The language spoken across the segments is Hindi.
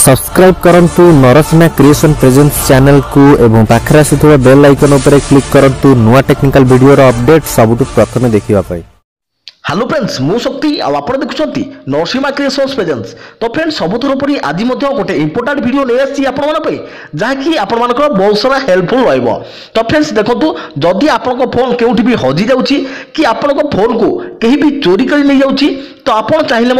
सब्सक्राइब करंतु नरसिंहा क्रिएशन प्रेजेंस चैनल को एवं पाखरे आसीथुवा बेल आइकन उपरे क्लिक करंतु नुवा टेक्निकल वीडियो रो अपडेट सबुठु प्रथमे देखिबा पाई। हेलो फ्रेंड्स मु शक्ति आप देखुंत नरसिंहा क्रिएशन प्रेजेंस। तो फ्रेंड्स सबुथर आज गोटे इंपोर्टाट वीडियो नहीं आसी जहाँकि आपण बहुत सारा हेल्पफुल रहिबो। तो फ्रेंड्स देखो जदि आपण फोन केउठी भी हजि जाउची कि आपण फोन को कहीं भी चोरी कर नहीं जाउची तो आपण चाहिए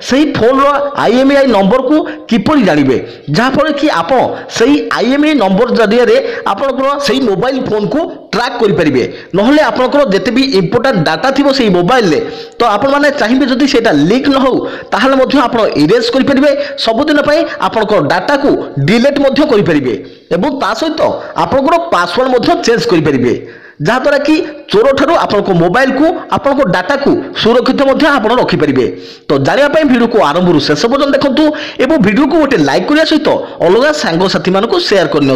सही फोन IMEI नंबर को किपरि जानिबे जहाँफल कि आप सही IMEI नंबर जरिए आपनकर सही मोबाइल फोन को ट्रैक करि परिबे। नहले आपनकर जते भी इंपोर्टेंट डाटा थिबो सही मोबाइल ले तो आपण माने चाहिए जदि सेटा लीक न हो ताहले मध्य आपण इरेज करि परिबे सबुदिन पई आपनकर डाटा को डिलीट मध्य करि परिबे एवं ता सहित आपनकर पासवर्ड मध्य चेंज करि परिबे जहाँ द्वारा कि चोर ठारू आपनको मोबाइल को आपनको डाटा को सुरक्षित रखी पारे। तो जानापी भिडियो को आरंभ शेष पर्यटन देखूँ एवं भिडियो को गोटे लाइक करने सहित अलग सांगसाथी मान शेयर करनी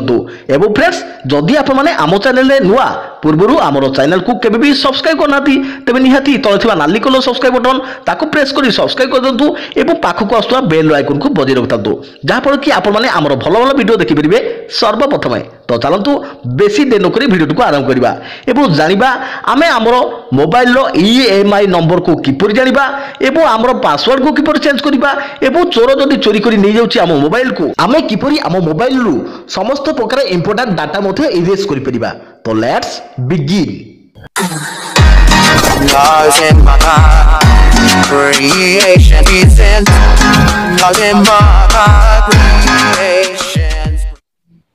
एवं फ्रेंड्स जदि आम चैनल नुआ पूर्व आमर चैनल को केबे भी सब्सक्राइब करना तेज निहाती तले नाली कलर सब्सक्राइब बटन ताको प्रेस कर सब्सक्राइब कर दिंतु एवं पाखक आसुवा बेल आइकन को बजाय रखिथा जहाँफल कि आपने आमर भल भल भिडियो देखिपारे सर्वप्रथमे। तो चलतु बेसी देर नक भिडियो को आरंभ करवा एवं जानिबा आमे आमर मोबाइल रो EMI नंबर को किपर जानिबा एवं आमर पासवर्ड को किपर चेंज करबा एवं चोर जदि चोरी करी नहीं जाउची आम मोबाइल को आमे किपरि आम मोबाइल रु समस्त प्रकार इंपोर्टेंट डाटा मध्ये इरेज करि परिबा। तो लेट्स बिगिन।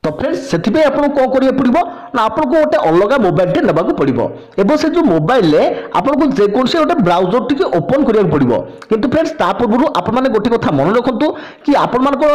तो फ्रेंड्स से आपको कौन करिया पड़िबो ना आपको गोटे अलग मोबाइल टे नेबाक पड़िबो एवं से जो मोबाइल ले आपको जेकोसी गोटे ब्राउजर टी ओपन करिया पड़िबो। किंतु फ्रेंड्स ता पूर्व आप माने गोटे कथा मन रखंतु कि आपण मानको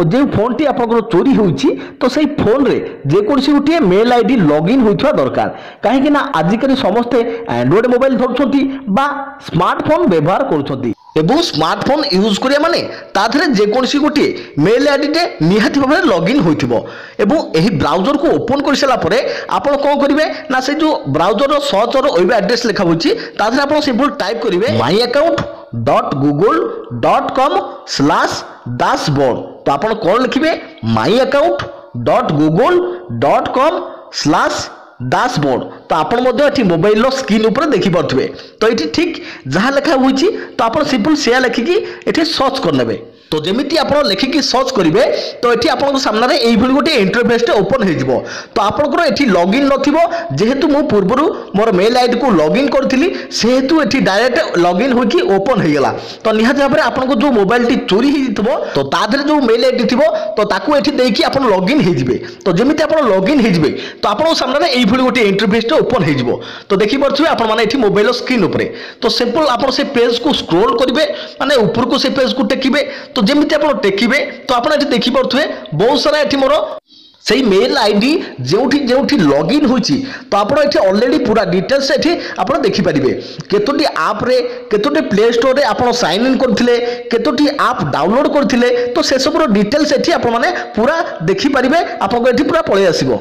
जे फोन टी आपन चोरी होईची तो सेही फोन रे जेकोसी गोटे मेल आईडी लॉगिन होइथवा दरकार काहे कि ना आजिकरी समस्ते एंड्रॉइड मोबाइल धरछंती बा स्मार्टफोन व्यवहार करूछंती एवं स्मार्टफोन यूज करिया माने ताधरे जेकोसी गोटे मेल आईडी टे निहाती भाबरे लॉगिन होइथिबो एवं एही ब्राउजर को ओपन कर सारा परे आपण कोन करिवे ना से जो ब्राउजर रो सर्च और वेब एड्रेस लिखा होची ताधरे आपण सिंपल टाइप करिवे myaccount.google.com/dashboard। तो आपण कोन लिखिबे myaccount.google.com/dashboard। तो आपण मध्य एठी मोबाइल रो स्क्रीन ऊपर देखि परथबे। तो एठी ठीक जहां लिखा होईची तो आपण सिंपल सेया लिखिकी एठी सर्च करनेबे। तो जमिति आपण लिखिकी सर्च करिवे तो एठी आपण सामने रे एई भली गोटे इंटरफेस टे ओपन हे जिवो। तो आपण एठी लॉगिन नथिबो जेहेतु मु पूर्वरु मोर मेल आईडी को लॉगिन करथिली सेहेतु एठी डायरेक्ट लॉगिन होकी ओपन हे गेला। तो निहात भाबरे आपण जो मोबाइल टी चोरी हे जितबो तो ताधरे जो मेल आईडी थिबो तो ताकू एठी देकी आपण लॉगिन हे जिवे। तो जमिति आपण लॉगिन हे जिवे तो आपण सामने रे एई भली गोटे इंटरफेस टे ओपन हे जिवो। तो देखि परथुवे आपण माने एठी मोबाइल स्क्रीन ऊपर तो सिंपल आपण से पेज को स्क्रॉल करिवे माने ऊपर को से पेज को टेकिबे। तो जमिति आपण टेकिबे तो आपण एठी देखि परथुवे बहुत सारा एठी मोर सही मेल आईडी जेउठी जेउठी लॉगिन होची तो आपण एठी ऑलरेडी पूरा डिटेल्स एठी आपण देखि परिबे केतोटी ऐप रे केतोटी प्ले स्टोर रे आपण साइन इन करथिले केतोटी ऐप डाउनलोड करथिले तो से सब डिटेल्स एठी आपण माने पूरा देखि परिबे आपको एठी पूरा पळे आसीबो।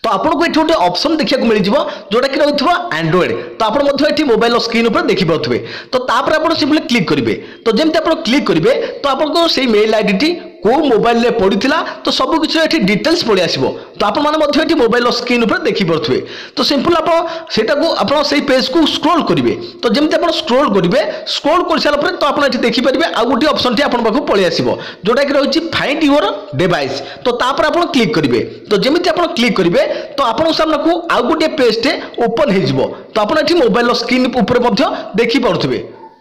तो आपको ये गोटे ऑप्शन देखा मिल जाए जोटा कि रही एंड्रॉइड तो आप मोबाइल स्क्रीन पर देखी पारे। तो तापर आप सिंपली क्लिक करेंगे तो जमी आप क्लिक करेंगे तो आपको से मेल आईडी टी को मोबाइल में पड़ा तो सब किसी डिटेल्स पड़े आसो। तो आप मोबाइल स्क्रीन पर देखी पारे। तो सिंपल आप पेज को स्क्रॉल करेंगे तो जमी आप स्क्रॉल करेंगे स्क्रॉल कर सारा तो आप देखिपारे आउ गोटे ऑप्शन टी आपको पड़े आसो जोटा कि रही फाइंड योर डिवाइस। तो तापर आप क्लिक करेंगे तो जमी आप क्लिक करेंगे तो आपन सामने को आउ गोटे पेज टे ओपन हे जिवो। तो आपण एठी मोबाइल स्क्रीन ऊपर मध्य देखि पारुथबे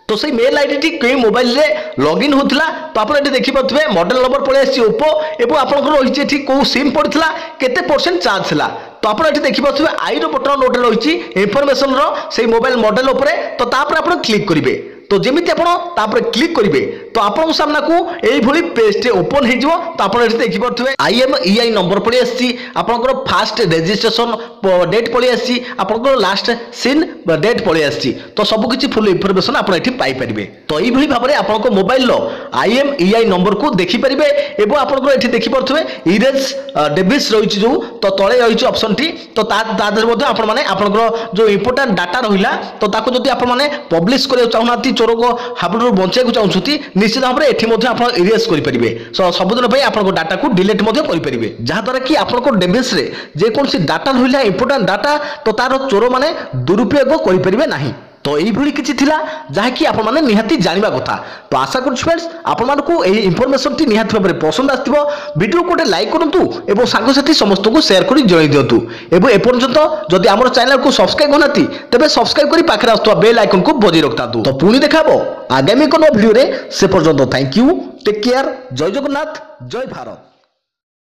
तो सही मेल आईडी टी कोई मोबाइल रे लॉगिन होतिला तो आपण एठी देखि पारुथबे मॉडल नंबर पळे आसी ओप्पो एवं आपनकर रहिछि एठी को सिम पड़ितला केते परसेंट चार्ज थिला। तो आप देखि पारुथबे आई रो बटन नोट रहिछि इंफॉर्मेशन रो सही मोबाइल मॉडल ऊपर तो तापर आपण क्लिक करिवे। तो जमिति आपण क्लिक करेंगे तो आपन सामना को एई भली पेज टे ओपन हे जिवो। तो आपण एठी देखि परथुवे IMEI नंबर पड़ी आसी आपनकर फास्ट रजिस्ट्रेशन डेट पड़ी आसी आपनकर लास्ट सीन डेट पड़ी आसी। तो सब किछि फुल इंफॉर्मेशन आपण एठी पाई परिबे। तो एई भली भाबरे आपनको मोबाइल लो IMEI नंबर को देखि परिबे एवं आपनकर एठी देखि परथुवे इरेज डेविस रहिछि जो तो तळे रहिछि ऑप्शन टी तो तादर मध्ये आपण माने आपनकर जो इंपोर्टेंट डाटा रहिला तो ताको जदि आपण माने पब्लिश करियो चाहनाती चोर को हाबुडू बंचाई को चाहूछती निश्चित भाव में एठी मध्य आप इरेज करेंगे सबुदिन आपको डाटा को डिलीट करेंगे जहाँद्वारा कि आपको डिवाइस रे जेकोसी डाटा रहा इंपोर्टेंट डाटा तो तार चोर मैंने दुरुपयोग करेंगे ना तो यही किसी थिला जहाँकि आप मैंने निहाती जानिबा कथा तो आशा करुछु फ्रेंड्स आपण मानकु एही इंफॉर्मेशन टी निहाती भाबरे पसंद आथिबो वीडियो को लाइक करंतु एवं सांगसाथी समस्त को शेयर करी जणाई दियंतु एवं एपर्यंत जदि हमर चैनल को सब्सक्राइब होनाती तबे सब्सक्राइब करी पाखरे आस्तुवा बेल आइकन को बजाई रखतातु तो पुणी देखाबो आगामी कोनो वीडियो रे से पर्यंत थैंक यू टेक केयर जय जगन्नाथ जय भारत।